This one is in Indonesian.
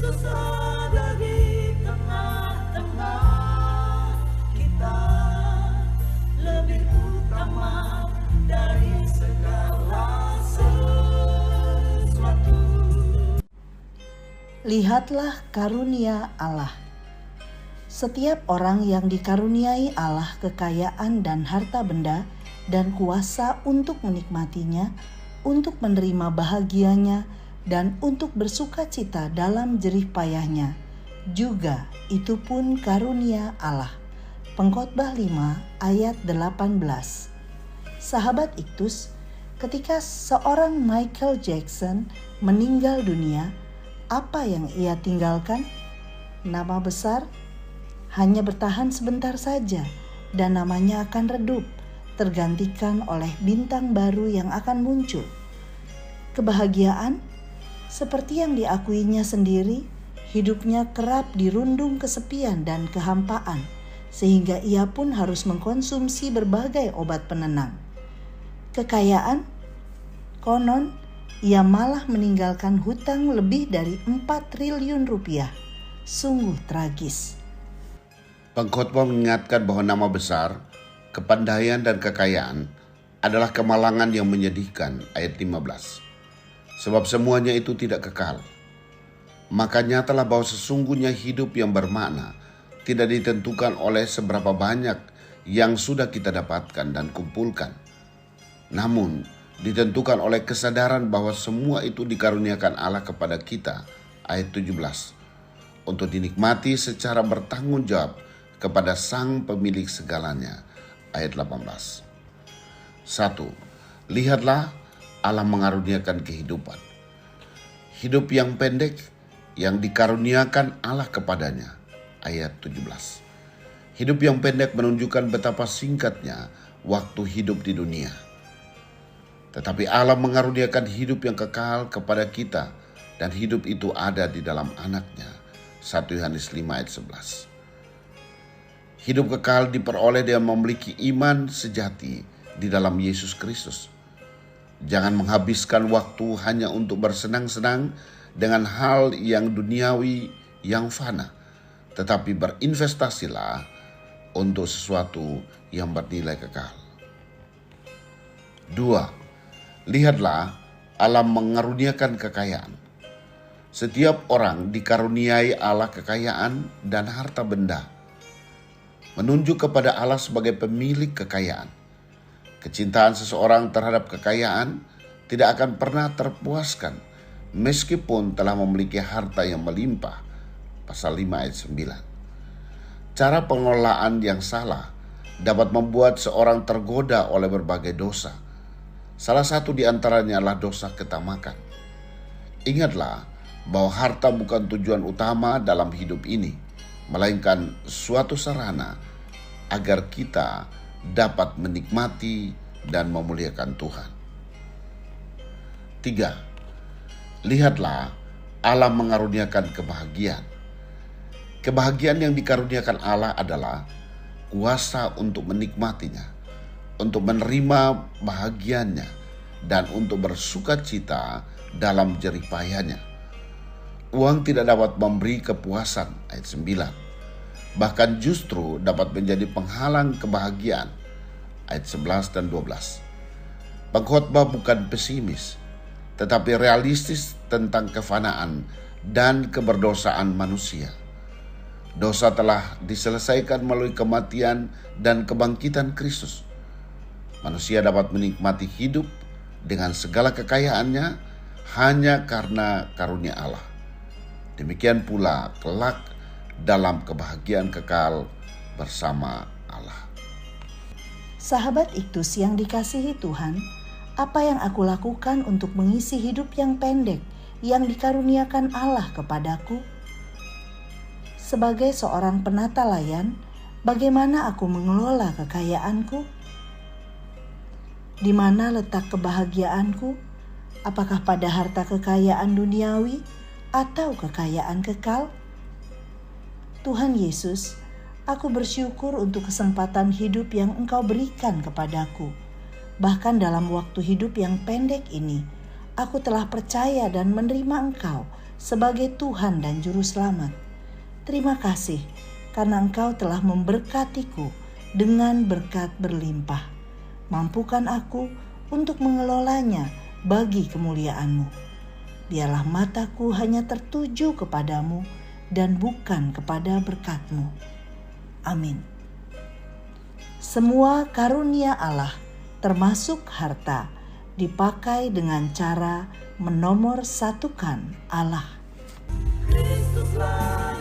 Yesus ada di tengah-tengah kita, lebih utama dari segala sesuatu. Lihatlah karunia Allah. Setiap orang yang dikaruniai Allah kekayaan dan harta benda dan kuasa untuk menikmatinya, untuk menerima bahagianya, dan untuk bersuka cita dalam jerih payahnya, juga itu pun karunia Allah. Pengkhotbah 5 ayat 18. Sahabat Iktus, ketika seorang Michael Jackson meninggal dunia, apa yang ia tinggalkan? Nama besar? Hanya bertahan sebentar saja dan namanya akan redup, tergantikan oleh bintang baru yang akan muncul. Kebahagiaan? Seperti yang diakuinya sendiri, hidupnya kerap dirundung kesepian dan kehampaan, sehingga ia pun harus mengkonsumsi berbagai obat penenang. Kekayaan? Konon, ia malah meninggalkan hutang lebih dari 4 triliun rupiah. Sungguh tragis. Pengkhotbah mengingatkan bahwa nama besar, kepandaian dan kekayaan adalah kemalangan yang menyedihkan, ayat 15. Sebab semuanya itu tidak kekal. Maka nyatalah bahwa sesungguhnya hidup yang bermakna tidak ditentukan oleh seberapa banyak yang sudah kita dapatkan dan kumpulkan. Namun, ditentukan oleh kesadaran bahwa semua itu dikaruniakan Allah kepada kita, ayat 17. Untuk dinikmati secara bertanggung jawab kepada Sang Pemilik segalanya, ayat 18. 1. Lihatlah Allah mengaruniakan kehidupan. Hidup yang pendek yang dikaruniakan Allah kepadanya, ayat 17. Hidup yang pendek menunjukkan betapa singkatnya waktu hidup di dunia. Tetapi Allah mengaruniakan hidup yang kekal kepada kita, dan hidup itu ada di dalam anaknya, 1 Yohanes 5 ayat 11. Hidup kekal diperoleh dengan memiliki iman sejati di dalam Yesus Kristus. Jangan menghabiskan waktu hanya untuk bersenang-senang dengan hal yang duniawi yang fana, tetapi berinvestasilah untuk sesuatu yang bernilai kekal. 2. Lihatlah Allah mengaruniakan kekayaan. Setiap orang dikaruniai Allah kekayaan dan harta benda, menunjuk kepada Allah sebagai pemilik kekayaan. Kecintaan seseorang terhadap kekayaan tidak akan pernah terpuaskan meskipun telah memiliki harta yang melimpah. Pasal 5 ayat 9. Cara pengelolaan yang salah dapat membuat seorang tergoda oleh berbagai dosa. Salah satu di antaranya adalah dosa ketamakan. Ingatlah bahwa harta bukan tujuan utama dalam hidup ini, melainkan suatu sarana agar kita dapat menikmati dan memuliakan Tuhan. 3. Lihatlah Allah mengaruniakan kebahagiaan. Kebahagiaan yang dikaruniakan Allah adalah kuasa untuk menikmatinya, untuk menerima bahagiannya, dan untuk bersuka cita dalam jerih payahnya. Uang tidak dapat memberi kepuasan, ayat 9. Bahkan justru dapat menjadi penghalang kebahagiaan, ayat 11 dan 12. Pengkhotbah bukan pesimis, tetapi realistis tentang kefanaan dan keberdosaan manusia. Dosa telah diselesaikan melalui kematian dan kebangkitan Kristus. Manusia dapat menikmati hidup dengan segala kekayaannya hanya karena karunia Allah. Demikian pula kelak dalam kebahagiaan kekal bersama Allah. Sahabat Iktus yang dikasihi Tuhan, apa yang aku lakukan untuk mengisi hidup yang pendek yang dikaruniakan Allah kepadaku? Sebagai seorang penata layan, bagaimana aku mengelola kekayaanku? Di mana letak kebahagiaanku? Apakah pada harta kekayaan duniawi atau kekayaan kekal? Tuhan Yesus, aku bersyukur untuk kesempatan hidup yang Engkau berikan kepadaku. Bahkan dalam waktu hidup yang pendek ini, aku telah percaya dan menerima Engkau sebagai Tuhan dan Juru Selamat. Terima kasih karena Engkau telah memberkatiku dengan berkat berlimpah. Mampukan aku untuk mengelolanya bagi kemuliaan-Mu. Biarlah mataku hanya tertuju kepadamu dan bukan kepada berkat-Mu. Amin. Semua karunia Allah, termasuk harta, dipakai dengan cara menomorsatukan Allah. Kristuslah